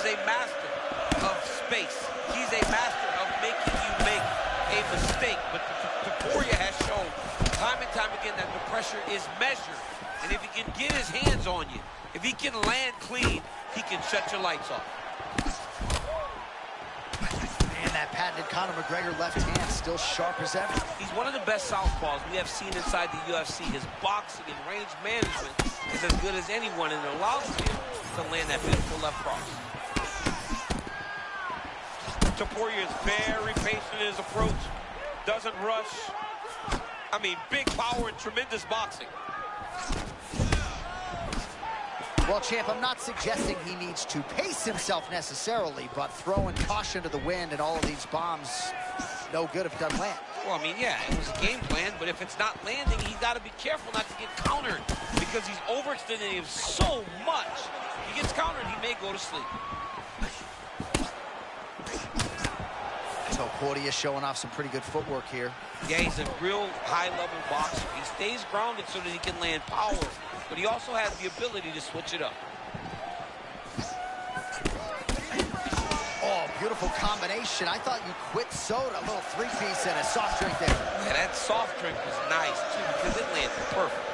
is a master of space. He's a master of making you make a mistake. But Topuria has shown time and time again that the pressure is measured. And if he can get his hands on you, if he can land clean, he can shut your lights off. And that patented Conor McGregor left hand still sharp as ever. He's one of the best southpaws we have seen inside the UFC. His boxing and range management is as good as anyone, and it allows him to land that beautiful left cross. Topuria is very patient in his approach, doesn't rush. I mean, big power and tremendous boxing. Well, champ, I'm not suggesting he needs to pace himself necessarily, but throwing caution to the wind and all of these bombs, no good if it doesn't land. Well, I mean, yeah, it was a game plan, but if it's not landing, he's got to be careful not to get countered because he's overextending him so much. If he gets countered, he may go to sleep. Topuria showing off some pretty good footwork here. Yeah, he's a real high-level boxer. He stays grounded so that he can land power, but he also has the ability to switch it up. Oh, beautiful combination. I thought you quit soda. A little three-piece and a soft drink there. Yeah, that soft drink was nice, too, because it landed perfect.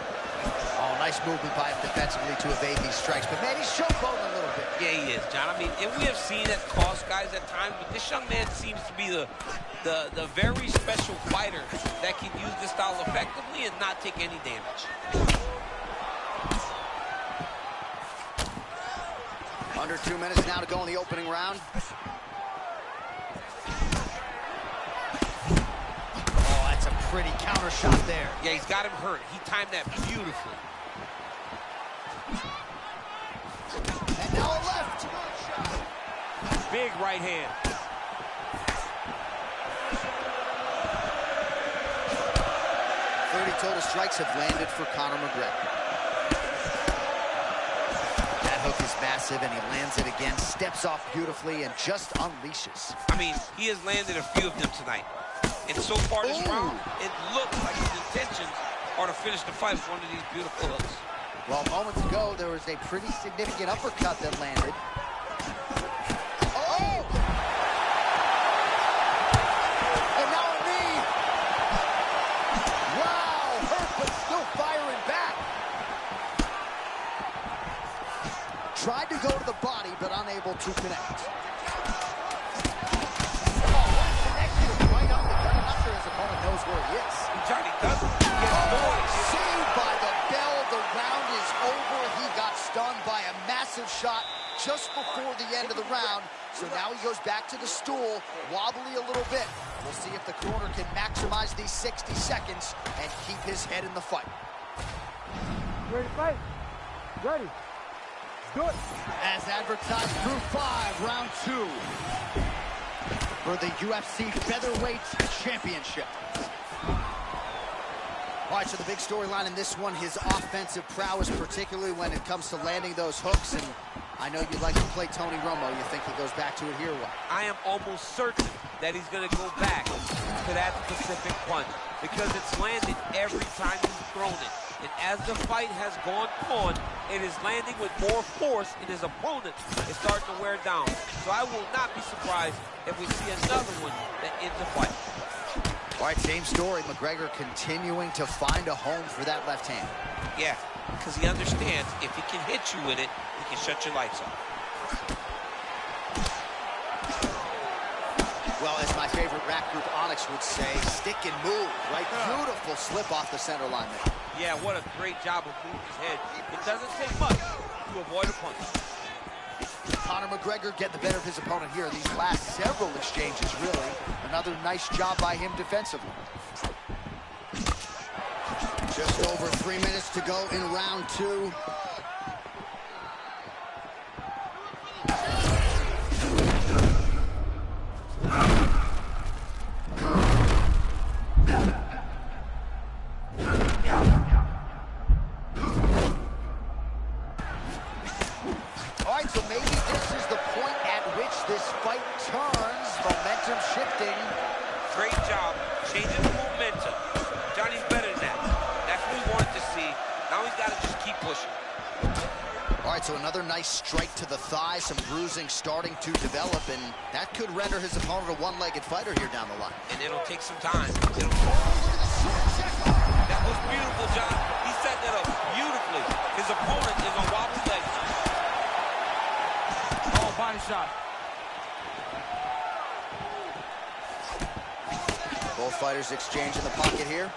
Oh, nice movement by him defensively to evade these strikes, but man, he's showboating a little bit. Yeah, he is, John. I mean, and we have seen that cost guys at times, but this young man seems to be the very special fighter that can use this style effectively and not take any damage. Under 2 minutes now to go in the opening round. Oh, that's a pretty counter shot there. Yeah, he's got him hurt. He timed that beautifully. And now a left. Big right hand. 30 total strikes have landed for Conor McGregor. That hook is massive, and he lands it again, steps off beautifully, and just unleashes. I mean, he has landed a few of them tonight. And so far this round, it looks like his intentions are to finish the fight with one of these beautiful hooks. Well, moments ago, there was a pretty significant uppercut that landed. Oh! And now a knee! Wow! Hurt, but still firing back. Tried to go to the body, but unable to connect. Oh, what connection right on the gut. Not sure his opponent knows where he is. Johnny doesn't. Saved by the bell. The round is over. He got stunned by a massive shot just before the end of the round. So now he goes back to the stool, wobbly a little bit. We'll see if the corner can maximize these 60 seconds and keep his head in the fight. Ready to fight? Ready. Do it. As advertised, through 5, round 2 for the UFC Featherweight Championship. All right, so the big storyline in this one, his offensive prowess, particularly when it comes to landing those hooks. And I know you'd like to play Tony Romo. You think he goes back to it here or what? I am almost certain that he's going to go back to that specific punch because it's landed every time he's thrown it. And as the fight has gone on, it is landing with more force, and his opponent is starting to wear down. So I will not be surprised if we see another one that ends the fight. All right, same story. McGregor continuing to find a home for that left hand. Yeah, because he understands if he can hit you with it, he can shut your lights off. Well, as my favorite rap group Onyx would say, stick and move, right? Beautiful slip off the center line there. Yeah, what a great job of moving his head. It doesn't take much to avoid a punch. Conor McGregor getting the better of his opponent here. These last several exchanges, really. Another nice job by him defensively. Just over 3 minutes to go in round 2. So maybe this is the point at which this fight turns, momentum shifting. Great job, changing the momentum. Johnny's better than that. That's what we wanted to see. Now he's got to just keep pushing. All right, so another Another nice strike to the thigh, some bruising starting to develop, and that could render his opponent a one-legged fighter here down the line. And it'll take some time. That was beautiful, John. He set that up beautifully. His opponent is on wobbly legs. Oh, body shot. Both fighters exchange in the pocket here.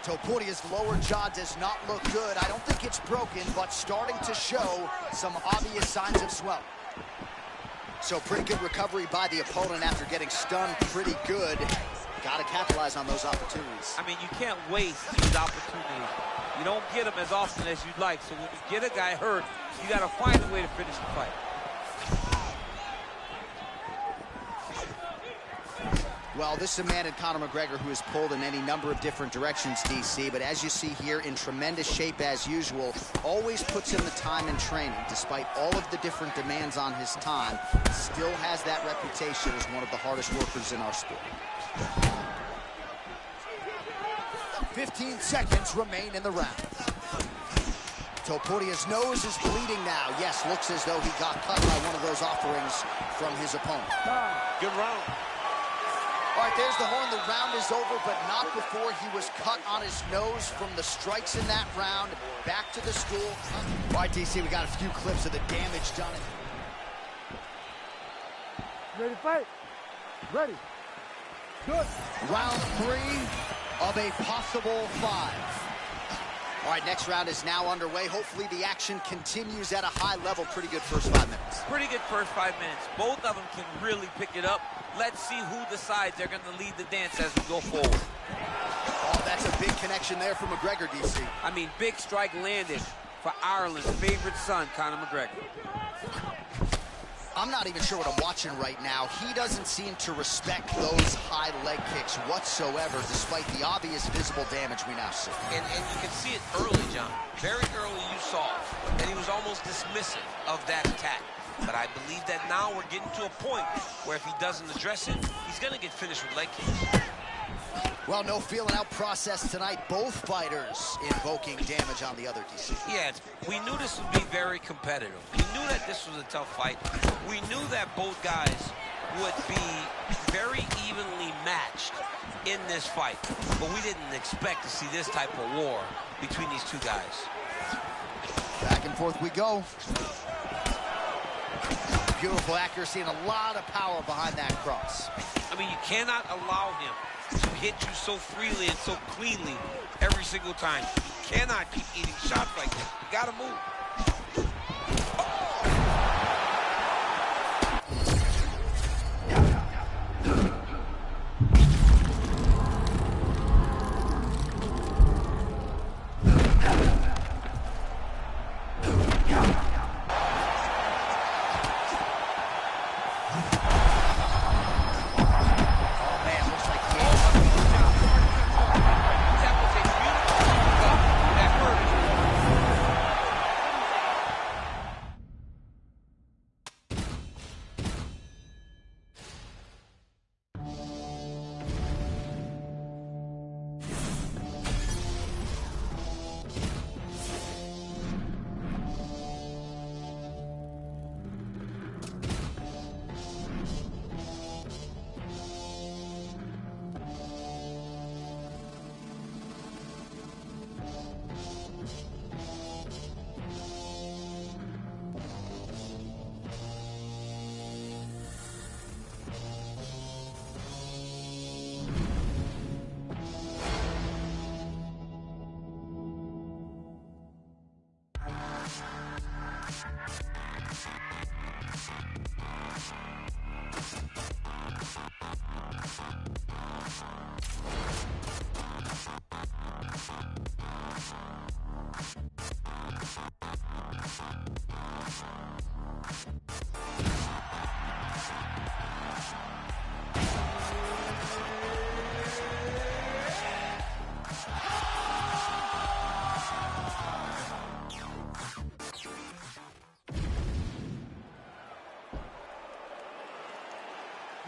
Topuria's lower jaw does not look good. I don't think it's broken, but starting to show some obvious signs of swelling. So pretty good recovery by the opponent after getting stunned pretty good. Got to capitalize on those opportunities. I mean, you can't waste these opportunities. You don't get them as often as you'd like. So when you get a guy hurt, you got to find a way to finish the fight. Well, this is a man in Conor McGregor who has pulled in any number of different directions, DC, but as you see here, in tremendous shape as usual, always puts in the time in training. Despite all of the different demands on his time, still has that reputation as one of the hardest workers in our sport. 15 seconds remain in the round. Topuria's nose is bleeding now. Yes, looks as though he got cut by one of those offerings from his opponent. Good round. All right, there's the horn. The round is over, but not before he was cut on his nose from the strikes in that round. Back to the stool. All right, DC, we got a few clips of the damage done. Ready to fight? Ready. Good. Round 3 of a possible 5. All right, next round is now underway. Hopefully the action continues at a high level. Pretty good first 5 minutes. Pretty good first 5 minutes. Both of them can really pick it up. Let's see who decides they're going to lead the dance as we go forward. Oh, that's a big connection there for McGregor, DC. I mean, big strike landed for Ireland's favorite son, Conor McGregor. I'm not even sure what I'm watching right now. He doesn't seem to respect those high leg kicks whatsoever, despite the obvious visible damage we now see. And you can see it early, John. Very early you saw that he was almost dismissive of that attack. But I believe that now we're getting to a point where if he doesn't address it, he's going to get finished with leg kicks. Well, no feeling out process tonight. Both fighters invoking damage on the other, DC. Yeah, we knew this would be very competitive. We knew that this was a tough fight. We knew that both guys would be very evenly matched in this fight. But we didn't expect to see this type of war between these two guys. Back and forth we go. Beautiful accuracy and a lot of power behind that cross. I mean, you cannot allow him to hit you so freely and so cleanly every single time. You cannot keep eating shots like this. You gotta move.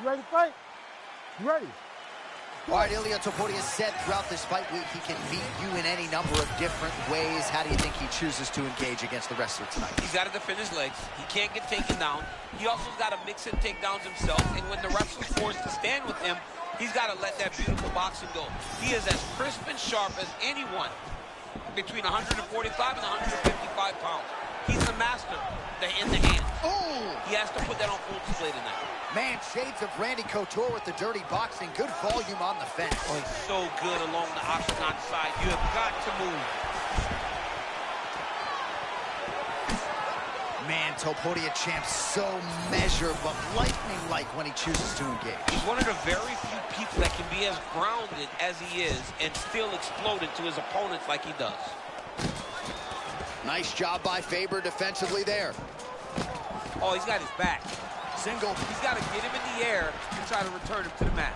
You ready to fight? You ready? All right, Ilia Topuria said throughout this fight week he can beat you in any number of different ways. How do you think he chooses to engage against the wrestler tonight? He's got to defend his legs. He can't get taken down. He also got to mix in takedowns himself. And when the wrestler's forced to stand with him, he's got to let that beautiful boxing go. He is as crisp and sharp as anyone between 145 and 155 pounds. He's the master in the hand. Oh! He has to put that on full display tonight. Man, shades of Randy Couture with the dirty boxing. Good volume on the fence. Oh, he's so good along the octagon side. You have got to move. Man, Topuria champ so measured, but lightning-like when he chooses to engage. He's one of the very few people that can be as grounded as he is and still explode into his opponents like he does. Nice job by Faber defensively there. Oh, he's got his back. Single. He's got to get him in the air and try to return him to the mat.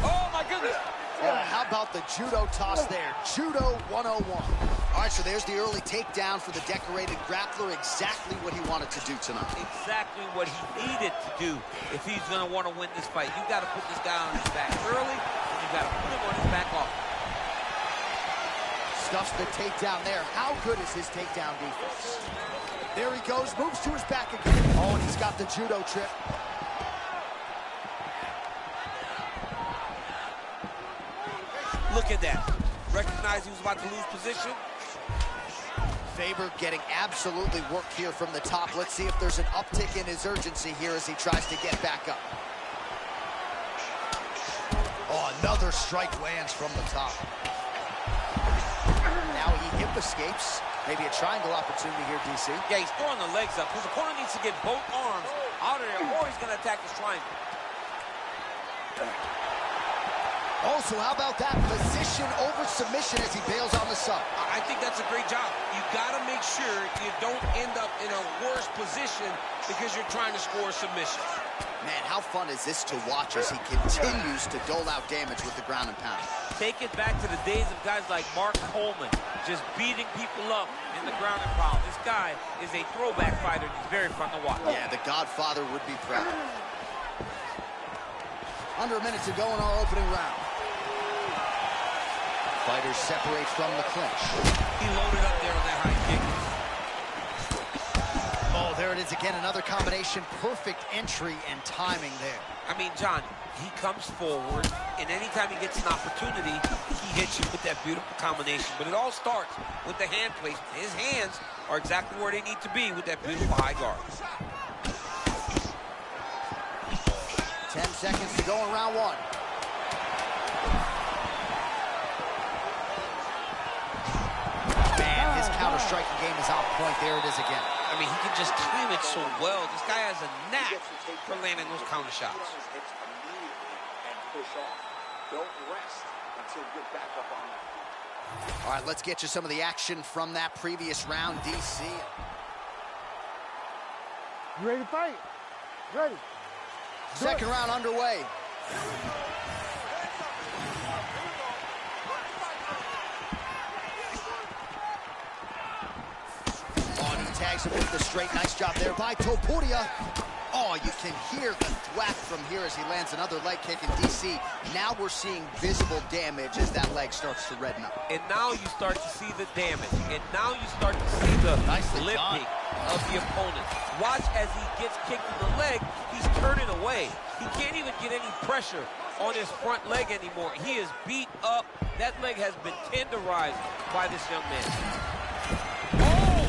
Oh, my goodness. Oh, how about the judo toss there? Judo 101. All right, so there's the early takedown for the decorated grappler. Exactly what he wanted to do tonight. Exactly what he needed to do if he's going to want to win this fight. You've got to put this guy on his back early, and you've got to put him on his back off. Stuffs the takedown there. How good is his takedown defense? There he goes, moves to his back again. Oh, and he's got the judo trip. Look at that. Recognize he was about to lose position. Faber getting absolutely worked here from the top. Let's see if there's an uptick in his urgency here as he tries to get back up. Oh, another strike lands from the top. Now he hip escapes. Maybe a triangle opportunity here, DC. Yeah, he's throwing the legs up. His opponent needs to get both arms out of there, or he's going to attack his triangle. Also, how about that position over submission as he bails on the sub? I think that's a great job. You got to make sure you don't end up in a worse position because you're trying to score a submission. Man, how fun is this to watch as he continues to dole out damage with the ground and pound? Take it back to the days of guys like Mark Coleman, just beating people up in the ground and pound. This guy is a throwback fighter, and he's very fun to watch. Yeah, the Godfather would be proud. Under a minute to go in our opening round. Fighters separate from the clinch. He loaded up there on that high kick. Oh, there it is again, another combination. Perfect entry and timing there. I mean, John, he comes forward, and anytime he gets an opportunity, he hits you with that beautiful combination. But it all starts with the hand placement. His hands are exactly where they need to be with that beautiful high guard. 10 seconds to go in round one. Man, his counter-striking game is on point. There it is again. I mean, he can just time it so well. This guy has a knack for landing those counter shots. Don't rest until you're back up on that. All right, let's get you some of the action from that previous round, DC. You ready to fight? Ready. Second round underway. Oh, and he tags him with the straight. Nice job there by Topuria. Oh, you can hear the thwack from here as he lands another leg kick in DC. Now we're seeing visible damage as that leg starts to redden up. And now you start to see the damage. And now you start to see the lifting of the opponent. Watch as he gets kicked in the leg, he's turning away. He can't even get any pressure on his front leg anymore. He is beat up. That leg has been tenderized by this young man. Oh!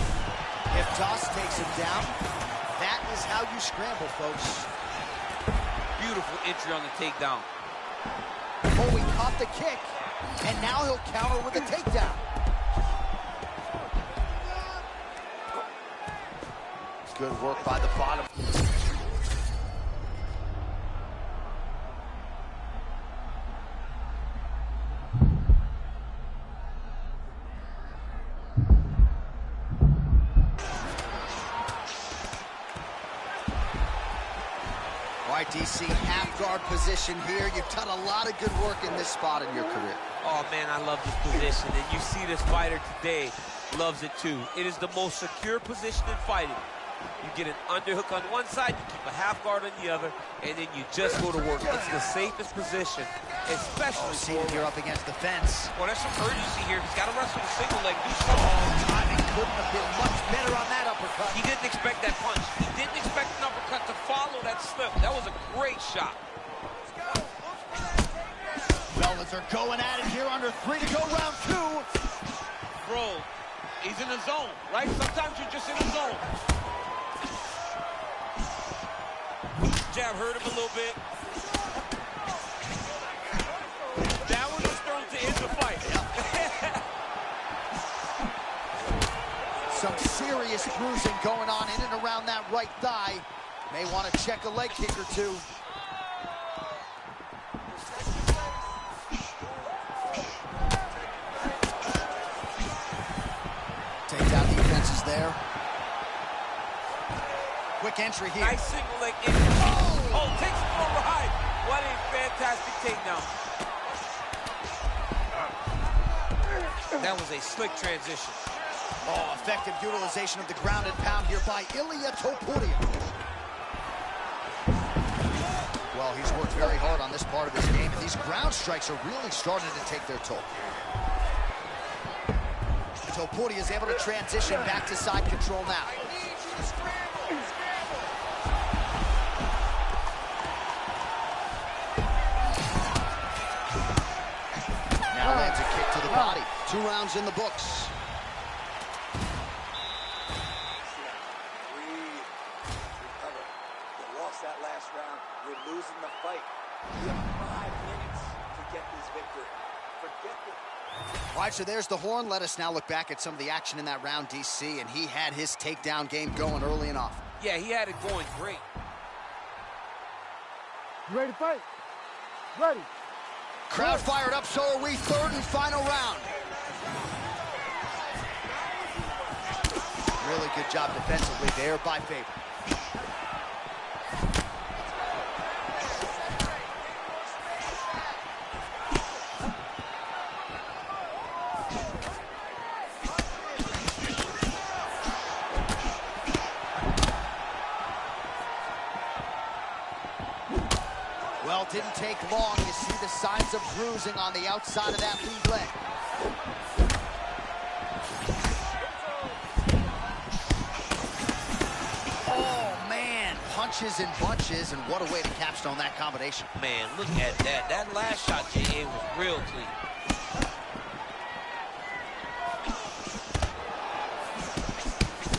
Hip toss takes him down. That is how you scramble, folks. Beautiful entry on the takedown. Oh, he caught the kick, and now he'll counter with a takedown. Good work by the bottom. All right, DC, half guard position here. You've done a lot of good work in this spot in your career. Oh, man, I love this position. And you see this fighter today loves it, too. It is the most secure position in fighting. You get an underhook on one side, you keep a half guard on the other, and then you just go to work. It's the safest position, especially Cena here up against the fence. Well, there's some urgency here. He's got to wrestle the single leg. Timing couldn't have been much better on that uppercut. He didn't expect that punch. He didn't expect an uppercut to follow that slip. That was a great shot. Fellas are going at it here under 3 to go, round 2. Bro, he's in the zone, right? Sometimes you're just in the zone. Jab hurt him a little bit. That one was thrown to end the fight. Some serious bruising going on in and around that right thigh. May want to check a leg kick or two. Takedown defense is there. Quick entry here. Nice single leg in. Oh, takes him for a ride. What a fantastic takedown. That was a slick transition. Oh, effective utilization of the ground and pound here by Ilia Topuria. Well, he's worked very hard on this part of his game, and these ground strikes are really starting to take their toll. Topuria is able to transition back to side control now. Now lands a kick to the body. 2 rounds in the books. Recover. You lost that last round. You're losing the fight. You have 5 minutes to get this victory. Forget it. All right, so there's the horn. Let us now look back at some of the action in that round, DC, and he had his takedown game going early and often. Yeah, he had it going great. You ready to fight? Ready. Crowd fired up, so are we. 3rd and final round. Really good job defensively there by Faber. Well, didn't take long. You see the signs of bruising on the outside of that lead leg. Oh, man. Punches and bunches, and what a way to capstone that combination. Man, look at that. That last shot, J.A., was real clean.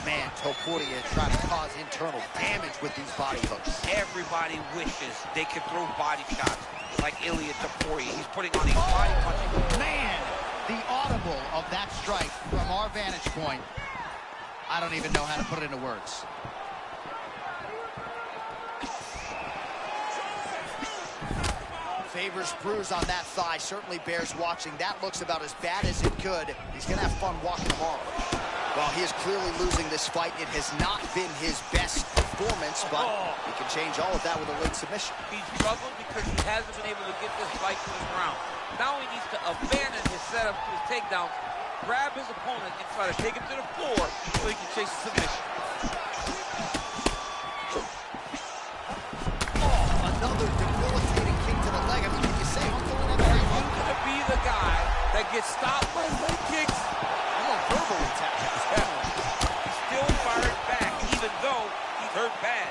Man, Topuria trying to cause internal damage with these body hooks. Everybody wishes they could throw body shots like Ilia Topuria. He's putting on these body punches. Man, the audible of that strike from our vantage point, I don't even know how to put it into words. Faber's bruise on that thigh certainly bears watching. That looks about as bad as it could. He's going to have fun walking tomorrow. Well, he is clearly losing this fight. It has not been his best performance, but he can change all of that with a late submission. He's struggled because he hasn't been able to get this fight to this round. Now he needs to abandon his setup to his takedown, grab his opponent, and try to take him to the floor so he can chase the submission. Oh, another debilitating kick to the leg. I mean, can you say Uncle in every He's going to be the guy that gets stopped by leg kicks. I'm a verbal attack. He's still firing back, even though he's hurt bad.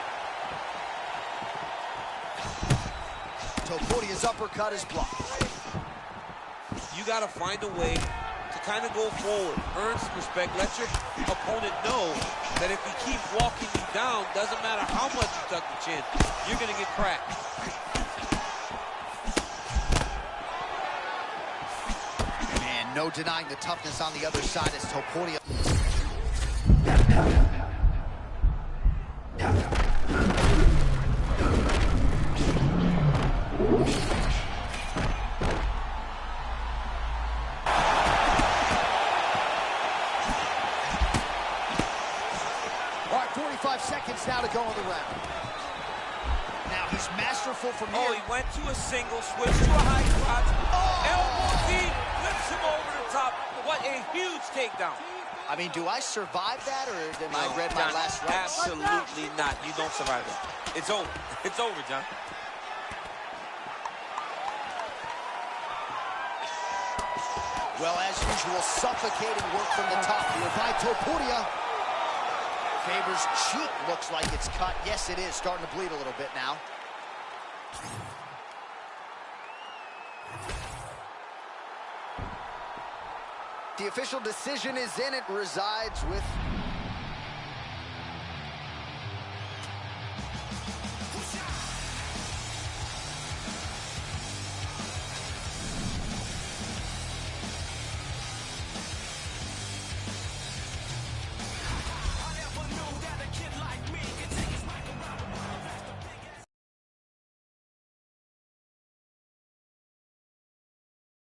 Topuria's uppercut is blocked. You got to find a way to kind of go forward, earn some respect, let your opponent know that if he keeps walking you down, doesn't matter how much you tuck the chin, you're going to get cracked. Man, no denying the toughness on the other side as Topuria. All right, 45 seconds now to go in the round. Now he's masterful from here. Oh, he went to a single, switched to a high crotch, elbow deep, flips him over the top. What a huge takedown. I mean, do I survive that, or am I read my John, last rites? absolutely not. You don't survive that. It's over. It's over, John. Well, as usual, suffocating work from the top here by Topuria. Faber's cheek looks like it's cut. Yes, it is. Starting to bleed a little bit now. The official decision is in. It resides with